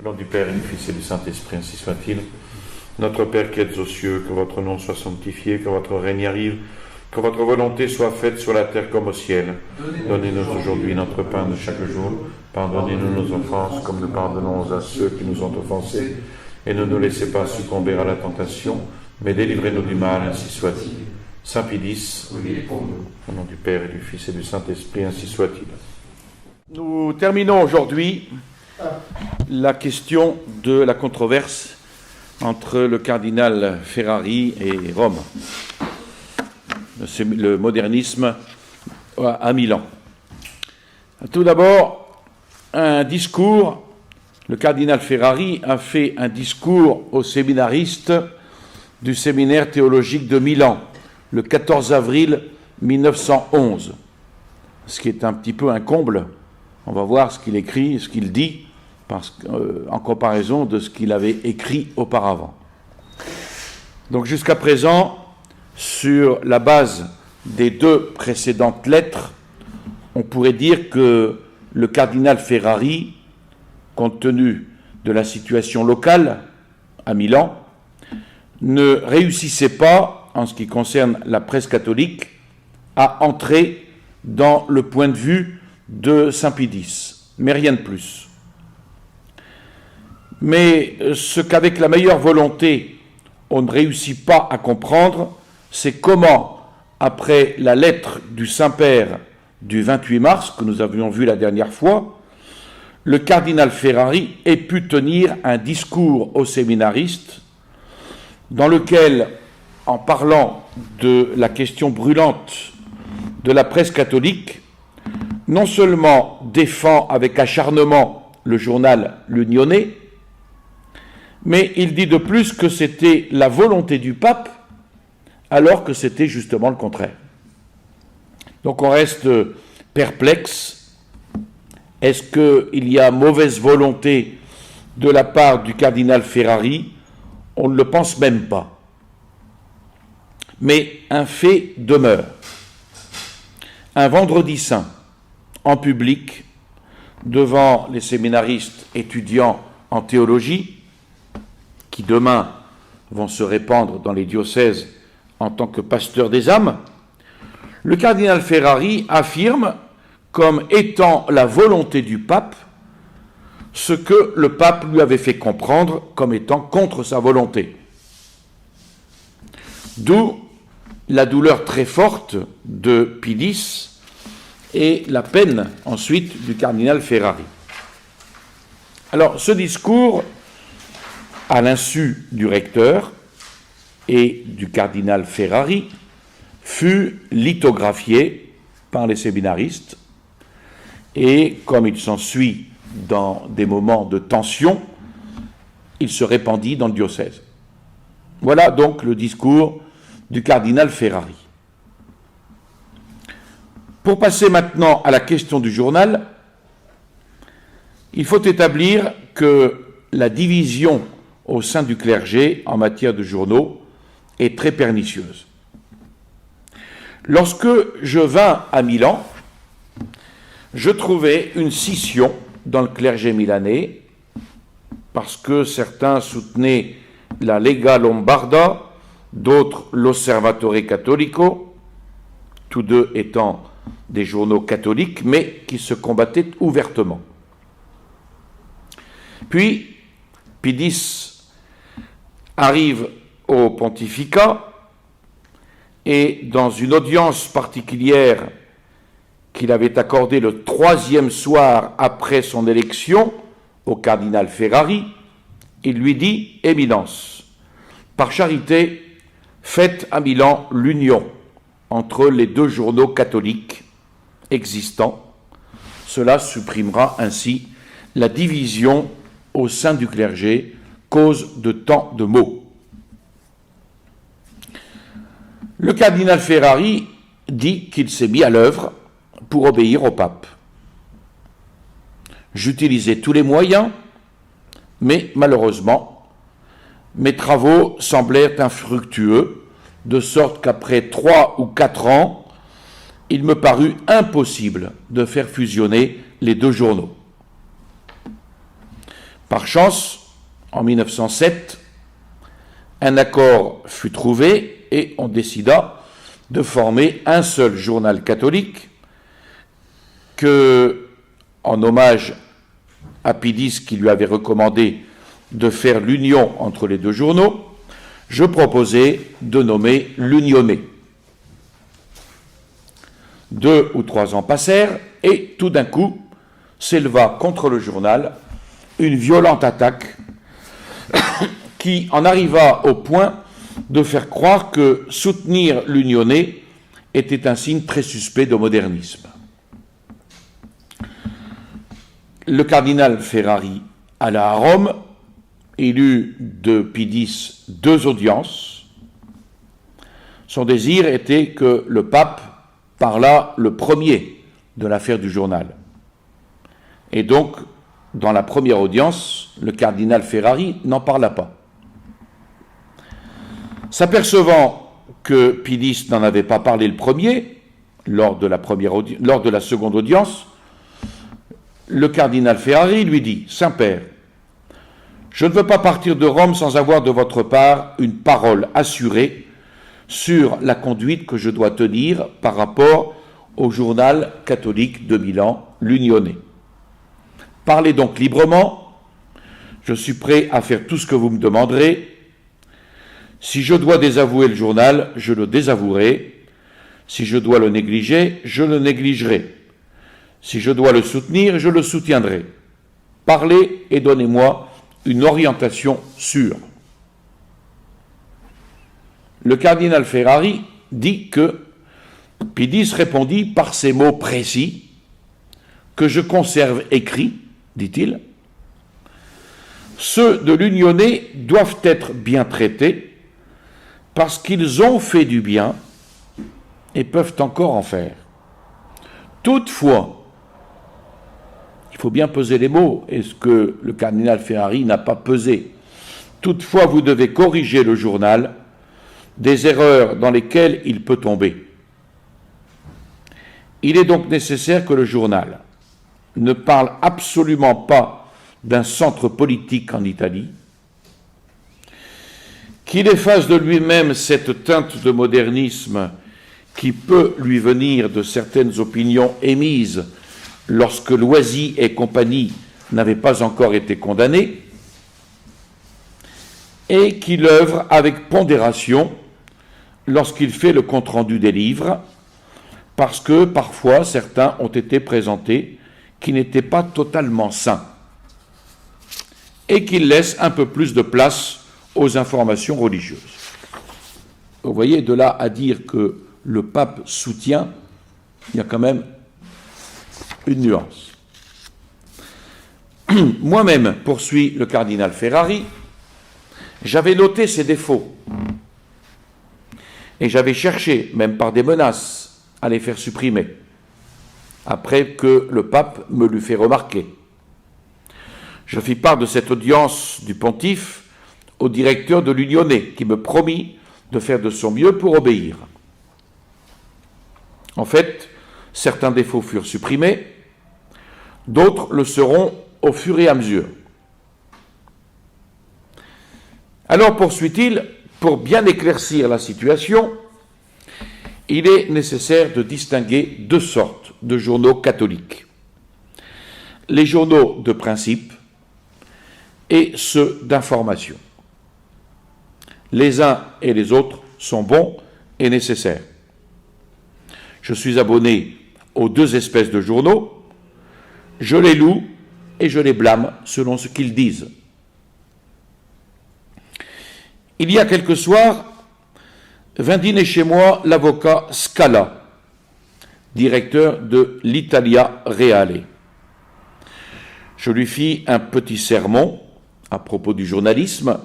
Au nom du Père et du Fils et du Saint-Esprit, ainsi soit-il. Notre Père qui êtes aux cieux, que votre nom soit sanctifié, que votre règne arrive, que votre volonté soit faite sur la terre comme au ciel. Donnez-nous aujourd'hui notre pain de chaque jour. Pardonnez-nous nos offenses, comme nous pardonnons à ceux qui nous ont offensés. Et ne nous laissez pas succomber à la tentation, mais délivrez-nous du mal, ainsi soit-il. Saint Pie X, au nom du Père et du Fils et du Saint-Esprit, ainsi soit-il. Nous terminons aujourd'hui la question de la controverse entre le cardinal Ferrari et Rome, le modernisme à Milan. Tout d'abord, un discours. Le cardinal Ferrari a fait un discours aux séminaristes du séminaire théologique de Milan, le 14 avril 1911, ce qui est un petit peu un comble. On va voir ce qu'il écrit, ce qu'il dit, en comparaison de ce qu'il avait écrit auparavant. Donc jusqu'à présent, sur la base des deux précédentes lettres, on pourrait dire que le cardinal Ferrari, compte tenu de la situation locale à Milan, ne réussissait pas, en ce qui concerne la presse catholique, à entrer dans le point de vue de Saint Pie X, mais rien de plus. Mais ce qu'avec la meilleure volonté, on ne réussit pas à comprendre, c'est comment, après la lettre du Saint-Père du 28 mars, que nous avions vu la dernière fois, le cardinal Ferrari ait pu tenir un discours aux séminaristes dans lequel, en parlant de la question brûlante de la presse catholique, non seulement défend avec acharnement le journal L'Unione, mais il dit de plus que c'était la volonté du pape, alors que c'était justement le contraire. Donc on reste perplexe. Est-ce qu'il y a mauvaise volonté de la part du cardinal Ferrari? On ne le pense même pas. Mais un fait demeure. Un vendredi saint, en public, devant les séminaristes étudiants en théologie, qui demain vont se répandre dans les diocèses en tant que pasteurs des âmes, le cardinal Ferrari affirme comme étant la volonté du pape ce que le pape lui avait fait comprendre comme étant contre sa volonté. D'où la douleur très forte de Pie X et la peine ensuite du cardinal Ferrari. Alors ce discours, à l'insu du recteur et du cardinal Ferrari, fut lithographié par les séminaristes et, comme il s'ensuit dans des moments de tension, il se répandit dans le diocèse. Voilà donc le discours du cardinal Ferrari. Pour passer maintenant à la question du journal, il faut établir que la division au sein du clergé en matière de journaux est très pernicieuse. Lorsque je vins à Milan, je trouvais une scission dans le clergé milanais, parce que certains soutenaient la Lega Lombarda, d'autres l'Osservatore Cattolico, tous deux étant des journaux catholiques, mais qui se combattaient ouvertement. Puis, Pie X arrive au pontificat, et dans une audience particulière qu'il avait accordée le 3e soir après son élection au cardinal Ferrari, il lui dit « Éminence, par charité, faites à Milan l'union entre les deux journaux catholiques existants. Cela supprimera ainsi la division au sein du clergé, cause de tant de maux. » Le cardinal Ferrari dit qu'il s'est mis à l'œuvre pour obéir au pape. J'utilisais tous les moyens, mais malheureusement, mes travaux semblèrent infructueux, de sorte qu'après 3 ou 4 ans, il me parut impossible de faire fusionner les deux journaux. Par chance, en 1907, un accord fut trouvé et on décida de former un seul journal catholique que, en hommage à Pidis qui lui avait recommandé de faire l'union entre les deux journaux, je proposais de nommer l'Unionnais. 2 ou 3 ans passèrent et tout d'un coup s'éleva contre le journal une violente attaque qui en arriva au point de faire croire que soutenir l'Unionnais était un signe très suspect de modernisme. Le cardinal Ferrari alla à Rome, il eut de Pidis 2 audiences. Son désir était que le pape parlât le premier de l'affaire du journal. Et donc, dans la première audience, le cardinal Ferrari n'en parla pas. S'apercevant que Pidis n'en avait pas parlé le premier, lors de la seconde audience, le cardinal Ferrari lui dit « Saint-Père, je ne veux pas partir de Rome sans avoir de votre part une parole assurée sur la conduite que je dois tenir par rapport au journal catholique de Milan, l'Unionnais. Parlez donc librement, je suis prêt à faire tout ce que vous me demanderez. Si je dois désavouer le journal, je le désavouerai. Si je dois le négliger, je le négligerai. Si je dois le soutenir, je le soutiendrai. Parlez et donnez-moi une orientation sûre. » Le cardinal Ferrari dit que Pidis répondit par ces mots précis que je conserve écrits, dit-il. Ceux de l'Unionnais doivent être bien traités parce qu'ils ont fait du bien et peuvent encore en faire. Toutefois, il faut bien peser les mots, et ce que le cardinal Ferrari n'a pas pesé. Toutefois, vous devez corriger le journal des erreurs dans lesquelles il peut tomber. Il est donc nécessaire que le journal ne parle absolument pas d'un centre politique en Italie, qu'il efface de lui-même cette teinte de modernisme qui peut lui venir de certaines opinions émises lorsque Loisy et compagnie n'avaient pas encore été condamnés, et qu'il œuvre avec pondération lorsqu'il fait le compte-rendu des livres, parce que parfois certains ont été présentés qui n'étaient pas totalement sains, et qu'il laisse un peu plus de place aux informations religieuses. Vous voyez, de là à dire que le pape soutient, il y a quand même une nuance. Moi-même, poursuit le cardinal Ferrari, j'avais noté ses défauts et j'avais cherché, même par des menaces, à les faire supprimer, après que le pape me l'eût fait remarquer. Je fis part de cette audience du pontife au directeur de l'Unionnais, qui me promit de faire de son mieux pour obéir. En fait, certains défauts furent supprimés, d'autres le seront au fur et à mesure. Alors, poursuit-il, pour bien éclaircir la situation, il est nécessaire de distinguer 2 sortes de journaux catholiques. Les journaux de principe et ceux d'information. Les uns et les autres sont bons et nécessaires. Je suis abonné aux 2 espèces de journaux, je les loue et je les blâme selon ce qu'ils disent. Il y a quelques soirs, vint dîner chez moi l'avocat Scala, directeur de l'Italia Reale. Je lui fis un petit sermon à propos du journalisme.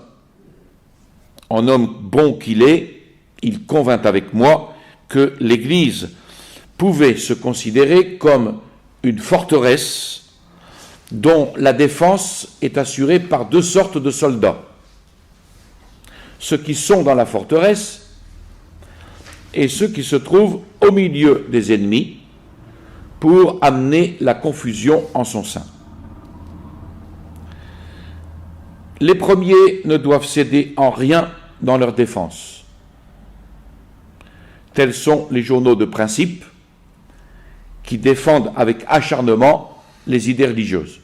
En homme bon qu'il est, il convint avec moi que l'Église pouvait se considérer comme une forteresse dont la défense est assurée par 2 sortes de soldats. Ceux qui sont dans la forteresse et ceux qui se trouvent au milieu des ennemis pour amener la confusion en son sein. Les premiers ne doivent céder en rien dans leur défense. Tels sont les journaux de principe qui défendent avec acharnement les idées religieuses.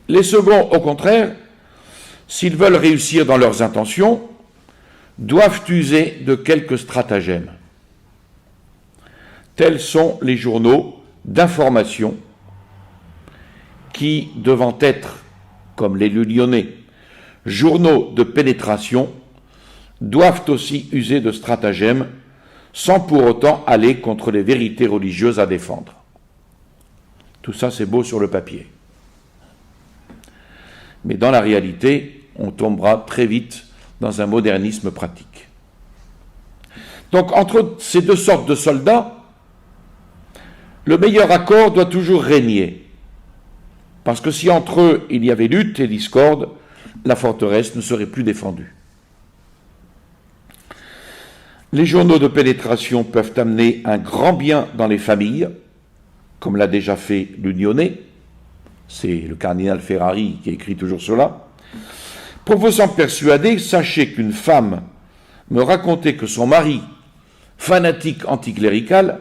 Les seconds, au contraire, s'ils veulent réussir dans leurs intentions, doivent user de quelques stratagèmes. Tels sont les journaux d'information qui, devant être, comme les Lyonnais, journaux de pénétration, doivent aussi user de stratagèmes sans pour autant aller contre les vérités religieuses à défendre. Tout ça, c'est beau sur le papier. Mais dans la réalité, on tombera très vite dans un modernisme pratique. Donc, entre ces deux sortes de soldats, le meilleur accord doit toujours régner. Parce que si entre eux il y avait lutte et discorde, la forteresse ne serait plus défendue. Les journaux de pénétration peuvent amener un grand bien dans les familles, comme l'a déjà fait l'Unionnais. C'est le cardinal Ferrari qui écrit toujours cela. Pour vous en persuader, sachez qu'une femme me racontait que son mari, fanatique anticlérical,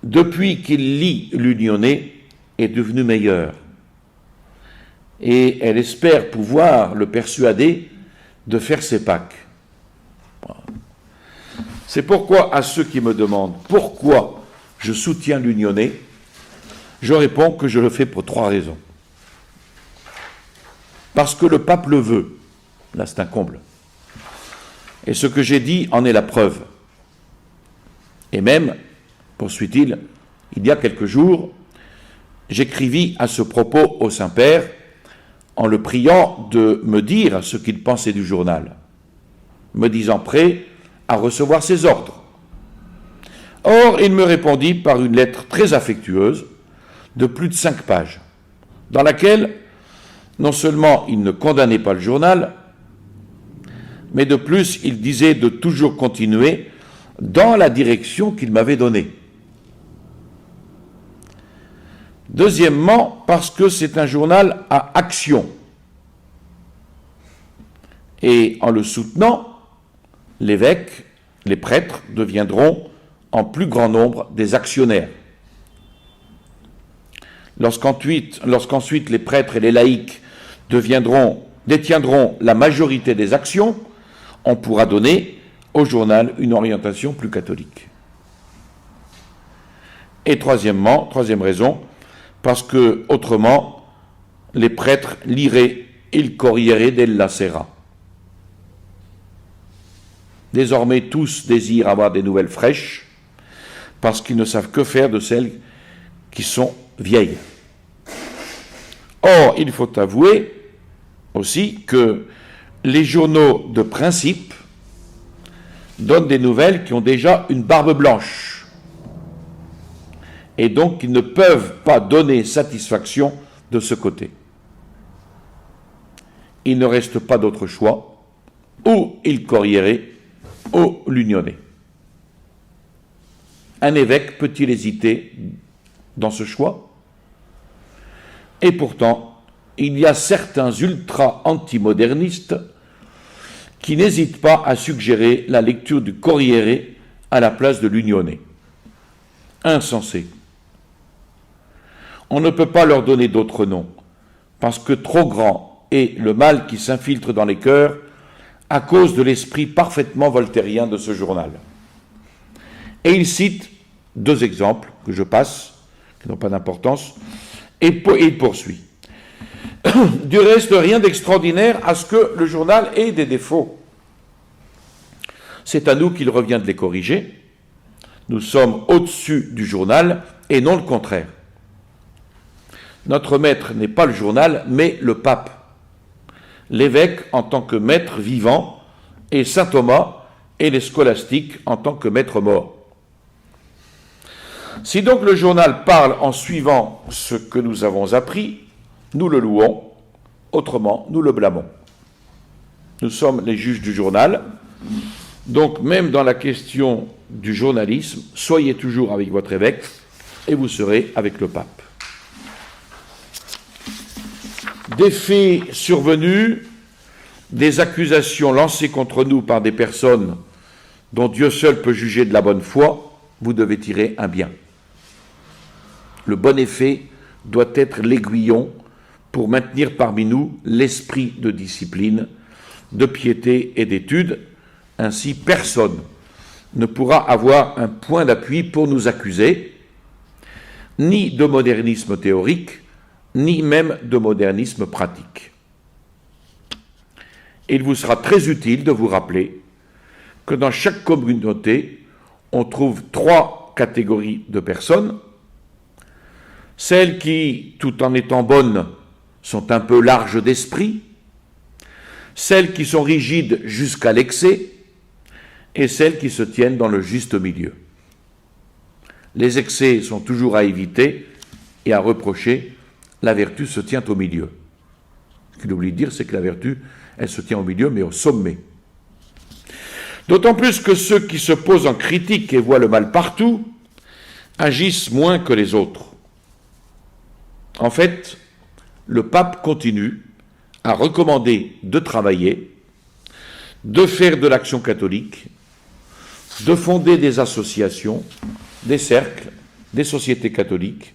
depuis qu'il lit l'Unionnais, est devenu meilleur. Et elle espère pouvoir le persuader de faire ses Pâques. C'est pourquoi, à ceux qui me demandent pourquoi je soutiens l'Unionnais, je réponds que je le fais pour 3 raisons. Parce que le pape le veut. Là, c'est un comble. Et ce que j'ai dit en est la preuve. Et même, poursuit-il, il y a quelques jours, j'écrivis à ce propos au Saint-Père en le priant de me dire ce qu'il pensait du journal, me disant prêt à recevoir ses ordres. Or, il me répondit par une lettre très affectueuse de plus de 5 pages, dans laquelle non seulement il ne condamnait pas le journal, mais de plus il disait de toujours continuer dans la direction qu'il m'avait donnée. Deuxièmement, parce que c'est un journal à action. Et en le soutenant, l'évêque, les prêtres deviendront en plus grand nombre des actionnaires. Lorsqu'ensuite les prêtres et les laïcs détiendront la majorité des actions, on pourra donner au journal une orientation plus catholique. Et troisième raison, parce que autrement, les prêtres liraient il Corriere della Sera. Désormais, tous désirent avoir des nouvelles fraîches, parce qu'ils ne savent que faire de celles qui sont vieilles. Or, il faut avouer aussi que les journaux de principe donnent des nouvelles qui ont déjà une barbe blanche, et donc ils ne peuvent pas donner satisfaction de ce côté. Il ne reste pas d'autre choix, ou il Corriere, ou l'Unionnais. Un évêque peut-il hésiter dans ce choix? Et pourtant, il y a certains ultra-antimodernistes qui n'hésitent pas à suggérer la lecture du Corriere à la place de l'Unionnais. Insensé. On ne peut pas leur donner d'autre nom, parce que trop grand est le mal qui s'infiltre dans les cœurs à cause de l'esprit parfaitement voltairien de ce journal. Et il cite 2 exemples que je passe, qui n'ont pas d'importance, et il poursuit. Du reste, rien d'extraordinaire à ce que le journal ait des défauts. C'est à nous qu'il revient de les corriger. Nous sommes au-dessus du journal et non le contraire. Notre maître n'est pas le journal, mais le pape. L'évêque en tant que maître vivant et saint Thomas et les scolastiques en tant que maître mort. Si donc le journal parle en suivant ce que nous avons appris, nous le louons, autrement nous le blâmons. Nous sommes les juges du journal, donc même dans la question du journalisme, soyez toujours avec votre évêque et vous serez avec le pape. des faits survenus, des accusations lancées contre nous par des personnes dont Dieu seul peut juger de la bonne foi, vous devez tirer un bien. Le bon effet doit être l'aiguillon pour maintenir parmi nous l'esprit de discipline, de piété et d'étude. Ainsi, personne ne pourra avoir un point d'appui pour nous accuser, ni de modernisme théorique, ni même de modernisme pratique. Il vous sera très utile de vous rappeler que dans chaque communauté, on trouve 3 catégories de personnes. Celles qui, tout en étant bonnes, sont un peu larges d'esprit, celles qui sont rigides jusqu'à l'excès, et celles qui se tiennent dans le juste milieu. Les excès sont toujours à éviter et à reprocher. La vertu se tient au milieu. Ce qu'il oublie de dire, c'est que la vertu, elle se tient au milieu, mais au sommet. D'autant plus que ceux qui se posent en critique et voient le mal partout agissent moins que les autres. En fait, le pape continue à recommander de travailler, de faire de l'action catholique, de fonder des associations, des cercles, des sociétés catholiques,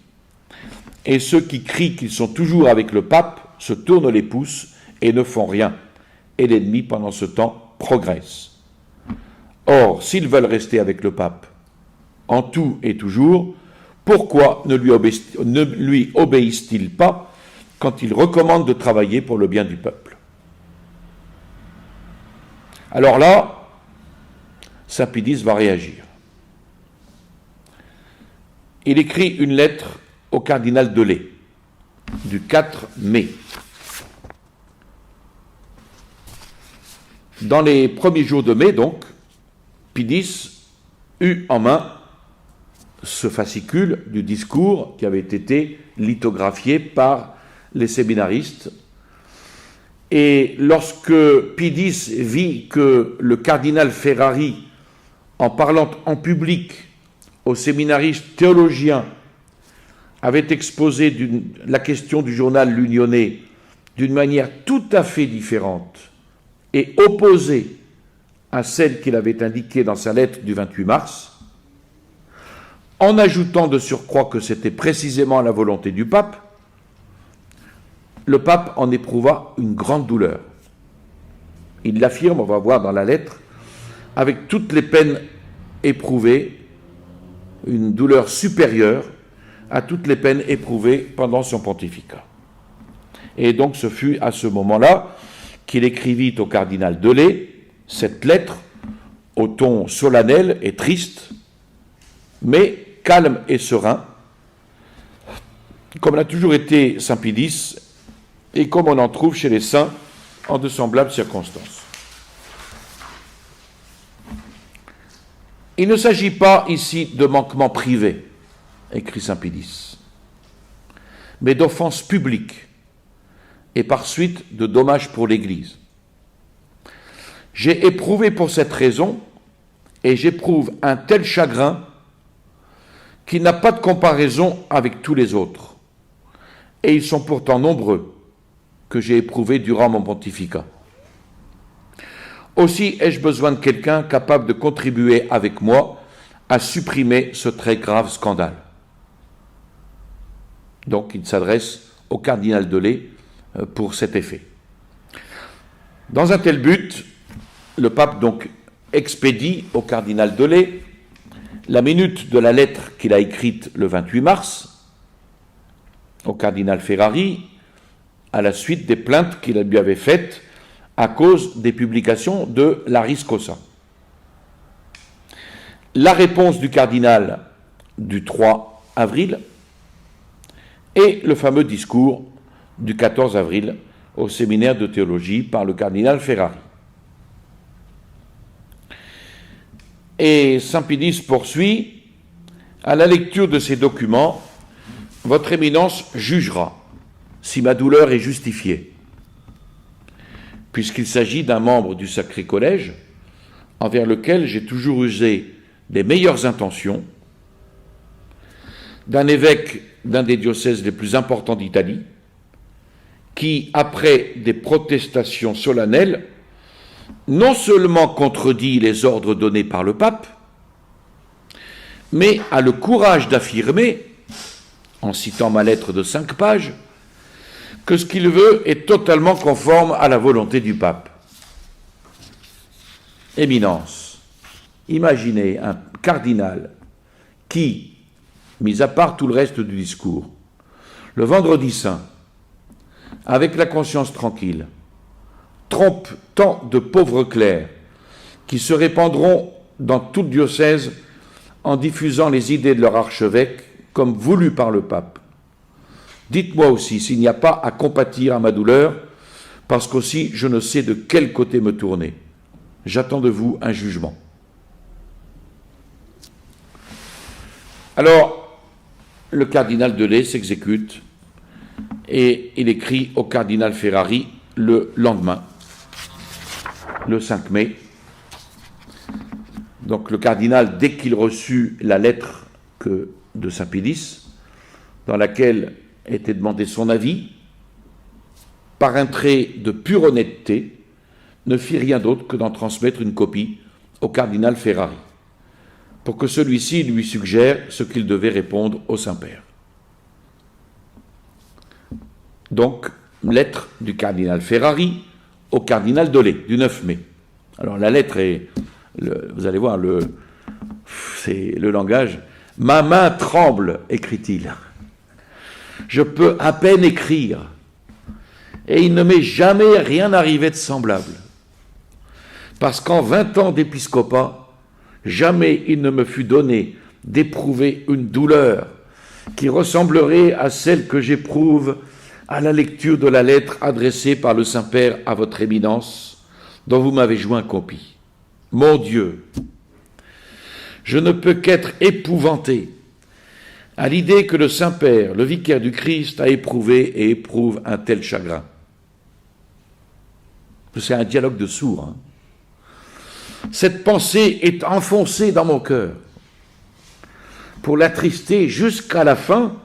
et ceux qui crient qu'ils sont toujours avec le pape se tournent les pouces et ne font rien, et l'ennemi pendant ce temps progresse. Or, s'ils veulent rester avec le pape en tout et toujours, pourquoi ne lui obéissent-ils pas quand il recommande de travailler pour le bien du peuple? Alors là, Saint Pédis va réagir. Il écrit une lettre au cardinal Delay, du 4 mai. Dans les premiers jours de mai, donc, Pédis eut en main ce fascicule du discours qui avait été lithographié par les séminaristes. Et lorsque Pédis vit que le cardinal Ferrari, en parlant en public aux séminaristes théologiens, avait exposé la question du journal L'Unionnais d'une manière tout à fait différente et opposée à celle qu'il avait indiquée dans sa lettre du 28 mars, en ajoutant de surcroît que c'était précisément la volonté du pape, le pape en éprouva une grande douleur. Il l'affirme, on va voir dans la lettre, avec toutes les peines éprouvées, une douleur supérieure à toutes les peines éprouvées pendant son pontificat. Et donc ce fut à ce moment-là qu'il écrivit au cardinal Delay cette lettre au ton solennel et triste, mais calme et serein, comme l'a toujours été Saint Pédis, et comme on en trouve chez les saints en de semblables circonstances. Il ne s'agit pas ici de manquements privés, écrit Saint Pédis, mais d'offenses publiques et par suite de dommages pour l'Église. J'ai éprouvé pour cette raison, et j'éprouve un tel chagrin qui n'a pas de comparaison avec tous les autres, et ils sont pourtant nombreux, que j'ai éprouvé durant mon pontificat. Aussi ai-je besoin de quelqu'un capable de contribuer avec moi à supprimer ce très grave scandale. Donc il s'adresse au cardinal Delay pour cet effet. Dans un tel but, le pape donc expédie au cardinal Delay la minute de la lettre qu'il a écrite le 28 mars au cardinal Ferrari, à la suite des plaintes qu'il lui avait faites à cause des publications de Laris Cosa. La réponse du cardinal du 3 avril et le fameux discours du 14 avril au séminaire de théologie par le cardinal Ferrari. Et Saint Pédis poursuit, à la lecture de ces documents, votre éminence jugera si ma douleur est justifiée, puisqu'il s'agit d'un membre du Sacré Collège envers lequel j'ai toujours usé des meilleures intentions, d'un évêque d'un des diocèses les plus importants d'Italie, qui, après des protestations solennelles, non seulement contredit les ordres donnés par le pape, mais a le courage d'affirmer, en citant ma lettre de 5 pages, que ce qu'il veut est totalement conforme à la volonté du pape. Éminence, imaginez un cardinal qui, mis à part tout le reste du discours, le vendredi saint, avec la conscience tranquille, trompe tant de pauvres clercs qui se répandront dans tout le diocèse en diffusant les idées de leur archevêque comme voulu par le pape. Dites-moi aussi s'il n'y a pas à compatir à ma douleur, parce qu'aussi je ne sais de quel côté me tourner. J'attends de vous un jugement. Alors, le cardinal Delay s'exécute et il écrit au cardinal Ferrari le lendemain, le 5 mai. Donc le cardinal, dès qu'il reçut la lettre de Saint Pédis, dans laquelle était demandé son avis, par un trait de pure honnêteté, ne fit rien d'autre que d'en transmettre une copie au cardinal Ferrari, pour que celui-ci lui suggère ce qu'il devait répondre au Saint-Père. Donc, lettre du cardinal Ferrari au cardinal Delay, du 9 mai. Alors la lettre est, vous allez voir, c'est le langage. « Ma main tremble », écrit-il. « Je peux à peine écrire, et il ne m'est jamais rien arrivé de semblable. Parce qu'en 20 ans d'épiscopat, jamais il ne me fut donné d'éprouver une douleur qui ressemblerait à celle que j'éprouve à la lecture de la lettre adressée par le Saint-Père à votre éminence, dont vous m'avez joint copie. Mon Dieu, je ne peux qu'être épouvanté à l'idée que le Saint-Père, le vicaire du Christ, a éprouvé et éprouve un tel chagrin. C'est un dialogue de sourds. Hein. Cette pensée est enfoncée dans mon cœur pour l'attrister jusqu'à la fin,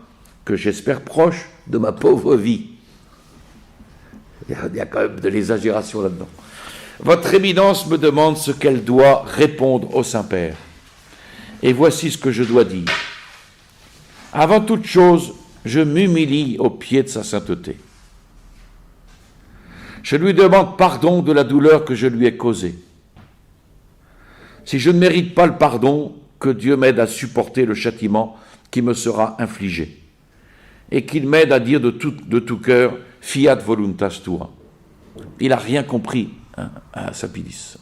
que j'espère proche, de ma pauvre vie. Il y a quand même de l'exagération là-dedans. Votre éminence me demande ce qu'elle doit répondre au Saint-Père. Et voici ce que je dois dire. Avant toute chose, je m'humilie aux pieds de sa sainteté. Je lui demande pardon de la douleur que je lui ai causée. Si je ne mérite pas le pardon, que Dieu m'aide à supporter le châtiment qui me sera infligé. Et qu'il m'aide à dire de tout cœur « Fiat voluntas tua ». Il n'a rien compris à Saint Pédis,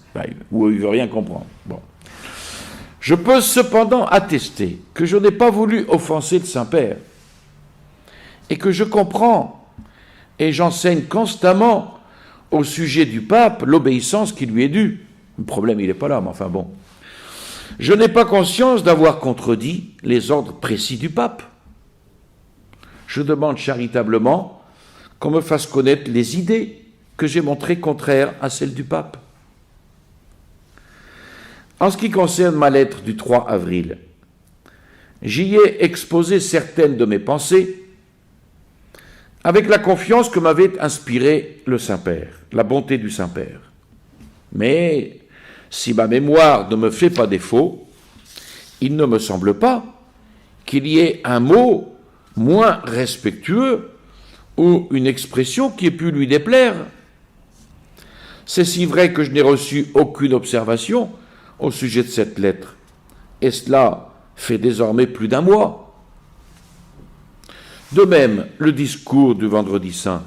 ou il ne veut rien comprendre. Bon. Je peux cependant attester que je n'ai pas voulu offenser le Saint-Père, et que je comprends, et j'enseigne constamment au sujet du pape l'obéissance qui lui est due. Le problème, il n'est pas là, mais enfin bon. Je n'ai pas conscience d'avoir contredit les ordres précis du pape. Je demande charitablement qu'on me fasse connaître les idées que j'ai montrées contraires à celles du pape. En ce qui concerne ma lettre du 3 avril, j'y ai exposé certaines de mes pensées avec la confiance que m'avait inspirée le Saint-Père, la bonté du Saint-Père. Mais si ma mémoire ne me fait pas défaut, il ne me semble pas qu'il y ait un mot moins respectueux ou une expression qui ait pu lui déplaire. C'est si vrai que je n'ai reçu aucune observation au sujet de cette lettre, et cela fait désormais plus d'un mois. De même, le discours du Vendredi Saint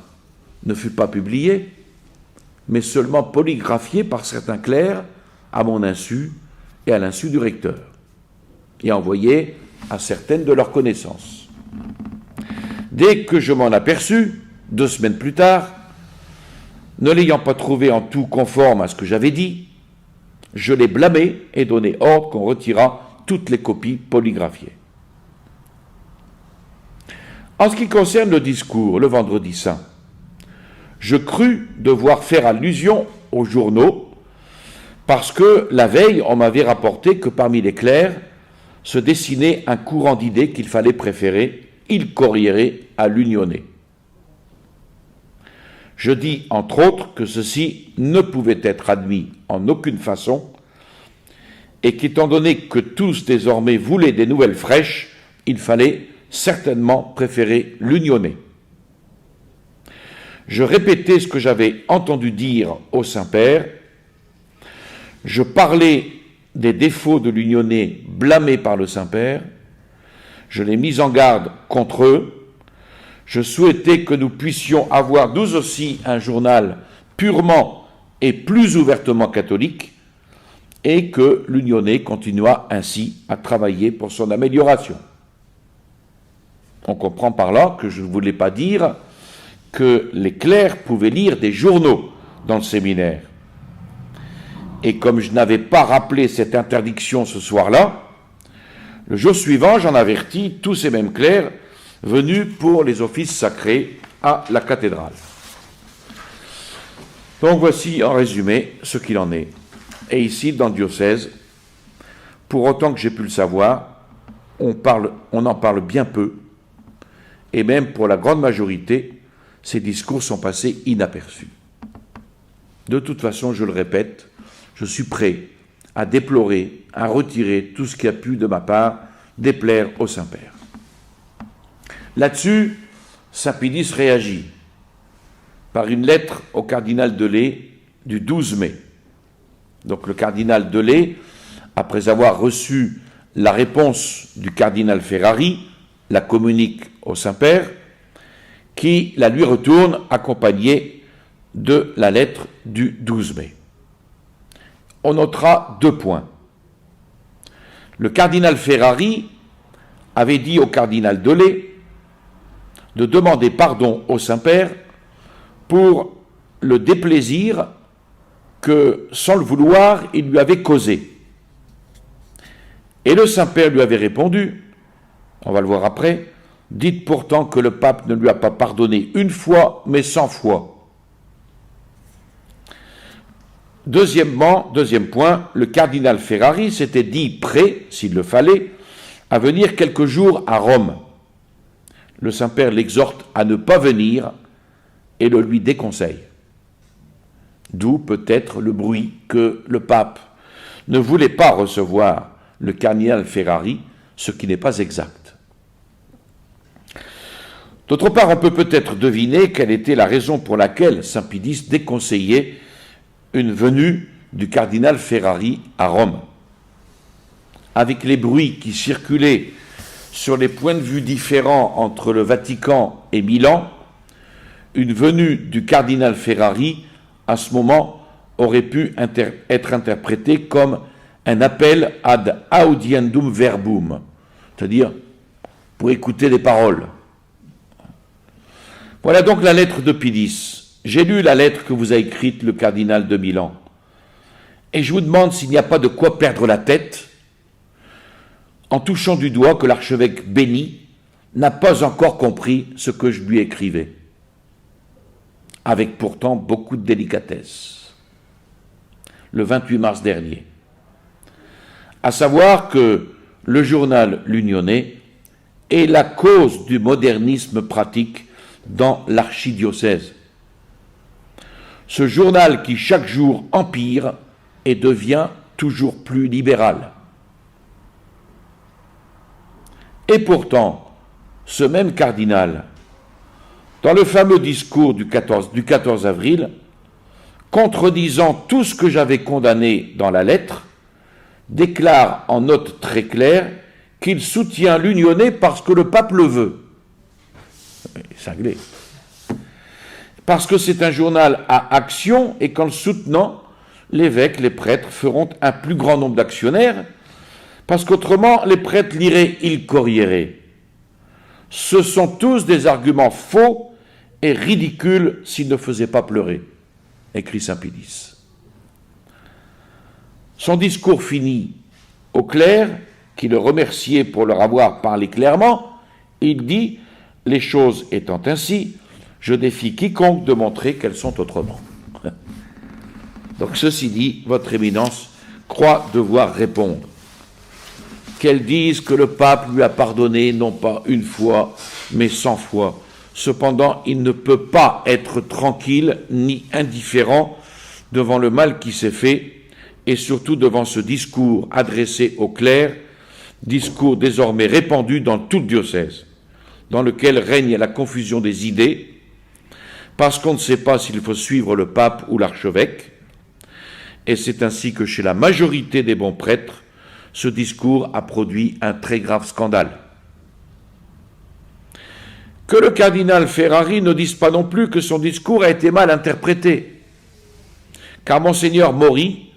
ne fut pas publié, mais seulement polygraphié par certains clercs à mon insu et à l'insu du recteur, et envoyé à certaines de leurs connaissances. Dès que je m'en aperçus, 2 semaines plus tard, ne l'ayant pas trouvé en tout conforme à ce que j'avais dit, je l'ai blâmé et donné ordre qu'on retirât toutes les copies polygraphiées. En ce qui concerne le discours, le Vendredi Saint, je crus devoir faire allusion aux journaux parce que la veille, on m'avait rapporté que parmi les clercs se dessinait un courant d'idées qu'il fallait préférer il Corriere à l'Unione. Je dis, entre autres, que ceci ne pouvait être admis en aucune façon, et qu'étant donné que tous désormais voulaient des nouvelles fraîches, il fallait certainement préférer l'unionnais. Je répétais ce que j'avais entendu dire au Saint-Père, je parlais des défauts de l'unionnais blâmés par le Saint-Père, je l'ai mis en garde contre eux, je souhaitais que nous puissions avoir nous aussi un journal purement et plus ouvertement catholique, et que l'unionnais continua ainsi à travailler pour son amélioration. On comprend par là que je ne voulais pas dire que les clercs pouvaient lire des journaux dans le séminaire. Et comme je n'avais pas rappelé cette interdiction ce soir-là, le jour suivant, j'en avertis tous ces mêmes clercs venus pour les offices sacrés à la cathédrale. Donc voici en résumé ce qu'il en est. Et ici, dans le diocèse, pour autant que j'ai pu le savoir, on en parle bien peu, et même pour la grande majorité, ces discours sont passés inaperçus. De toute façon, je le répète, je suis prêt à déplorer, à retirer tout ce qui a pu de ma part déplaire au Saint-Père. Là-dessus, Saint Pidis réagit par une lettre au cardinal Delay du 12 mai. Donc le cardinal Delay, après avoir reçu la réponse du cardinal Ferrari, la communique au Saint-Père, qui la lui retourne accompagnée de la lettre du 12 mai. On notera 2 points. Le cardinal Ferrari avait dit au cardinal Delay de demander pardon au Saint-Père pour le déplaisir que, sans le vouloir, il lui avait causé. Et le Saint-Père lui avait répondu, on va le voir après, « Dites pourtant que le pape ne lui a pas pardonné une fois, mais 100 fois. » Deuxième point, le cardinal Ferrari s'était dit prêt, s'il le fallait, à venir quelques jours à Rome. Le Saint-Père l'exhorte à ne pas venir et le lui déconseille. D'où peut-être le bruit que le pape ne voulait pas recevoir le cardinal Ferrari, ce qui n'est pas exact. D'autre part, on peut peut-être deviner quelle était la raison pour laquelle Saint Pidis déconseillait une venue du cardinal Ferrari à Rome. Avec les bruits qui circulaient sur les points de vue différents entre le Vatican et Milan, une venue du cardinal Ferrari à ce moment aurait pu être interprétée comme un appel ad audiendum verbum, c'est-à-dire pour écouter les paroles. Voilà donc la lettre de Pidis. J'ai lu la lettre que vous a écrite le cardinal de Milan, et je vous demande s'il n'y a pas de quoi perdre la tête en touchant du doigt que l'archevêque Béni n'a pas encore compris ce que je lui écrivais, avec pourtant beaucoup de délicatesse, le 28 mars dernier. À savoir que le journal L'Unionnais est la cause du modernisme pratique dans l'archidiocèse. Ce journal qui chaque jour empire et devient toujours plus libéral. Et pourtant, ce même cardinal, dans le fameux discours du 14 avril, contredisant tout ce que j'avais condamné dans la lettre, déclare en note très claire qu'il soutient l'Unionnais parce que le pape le veut. Cinglé. Parce que c'est un journal à action et qu'en le soutenant, l'évêque, les prêtres feront un plus grand nombre d'actionnaires, parce qu'autrement, les prêtres liraient il Corriere. Ce sont tous des arguments faux et ridicules s'ils ne faisaient pas pleurer, écrit Saint Pidis. Son discours finit au clerc, qui le remerciait pour leur avoir parlé clairement. Il dit, les choses étant ainsi, je défie quiconque de montrer qu'elles sont autrement. Donc ceci dit, votre éminence croit devoir répondre. Qu'elle dise que le pape lui a pardonné non pas une fois, mais 100 fois, Cependant, il ne peut pas être tranquille ni indifférent devant le mal qui s'est fait, et surtout devant ce discours adressé aux clercs, discours désormais répandu dans tout le diocèse, dans lequel règne la confusion des idées, parce qu'on ne sait pas s'il faut suivre le pape ou l'archevêque, et c'est ainsi que chez la majorité des bons prêtres, ce discours a produit un très grave scandale. Que le cardinal Ferrari ne dise pas non plus que son discours a été mal interprété, car Monseigneur Maury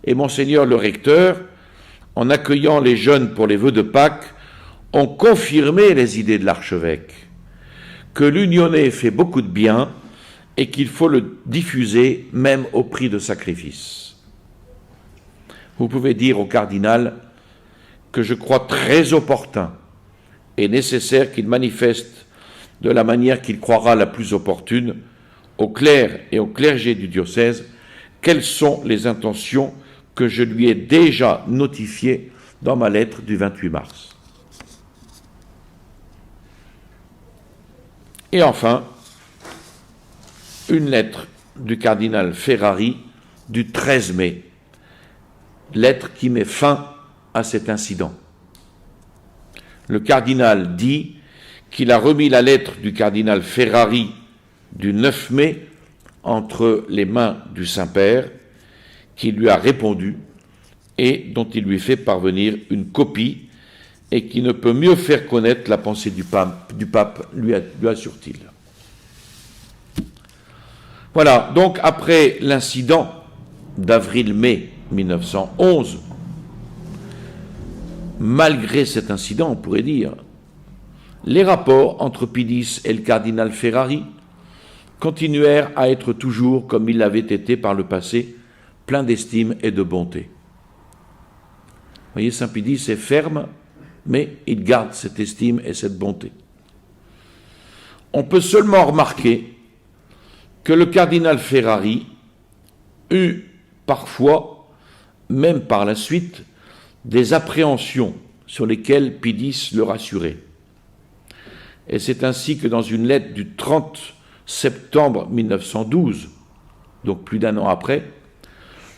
et Monseigneur le recteur, en accueillant les jeunes pour les vœux de Pâques, ont confirmé les idées de l'archevêque, que l'unionné fait beaucoup de bien et qu'il faut le diffuser même au prix de sacrifices. Vous pouvez dire au cardinal que je crois très opportun et nécessaire qu'il manifeste de la manière qu'il croira la plus opportune aux clercs et au clergé du diocèse quelles sont les intentions que je lui ai déjà notifiées dans ma lettre du 28 mars. Et enfin, une lettre du cardinal Ferrari du 13 mai, lettre qui met fin à cet incident. Le cardinal dit qu'il a remis la lettre du cardinal Ferrari du 9 mai entre les mains du Saint-Père, qui lui a répondu et dont il lui fait parvenir une copie et qui ne peut mieux faire connaître la pensée du pape, lui assure-t-il. Voilà, donc après l'incident d'avril-mai 1911, malgré cet incident, on pourrait dire, les rapports entre Pie X et le cardinal Ferrari continuèrent à être toujours, comme ils l'avaient été par le passé, pleins d'estime et de bonté. Vous voyez, Saint Pie X est ferme, mais il garde cette estime et cette bonté. On peut seulement remarquer que le cardinal Ferrari eut parfois, même par la suite, des appréhensions sur lesquelles Pie X le rassurait. Et c'est ainsi que dans une lettre du 30 septembre 1912, donc plus d'un an après,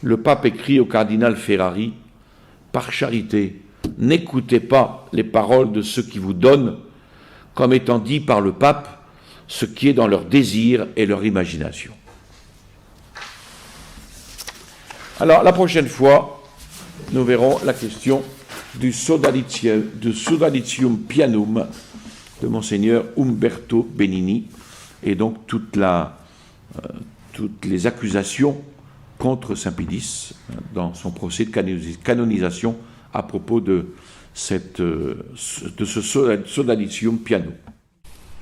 le pape écrit au cardinal Ferrari « Par charité, n'écoutez pas les paroles de ceux qui vous donnent, comme étant dit par le pape, ce qui est dans leur désir et leur imagination. » Alors, la prochaine fois, nous verrons la question du Sodalitium Pianum de Monseigneur Umberto Benini, et donc toutes les accusations contre Saint Pie X dans son procès de canonisation à propos de ce Sodalitium Pianum.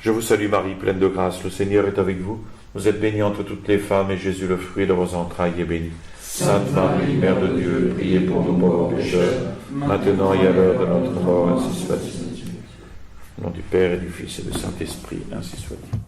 Je vous salue Marie, pleine de grâce, le Seigneur est avec vous. Vous êtes bénie entre toutes les femmes, et Jésus, le fruit de vos entrailles, est béni. Sainte Marie, Mère de Dieu, priez pour nous pauvres pécheurs, maintenant et à l'heure de notre mort, ainsi soit-il. Au nom du Père et du Fils et du Saint-Esprit, ainsi soit-il.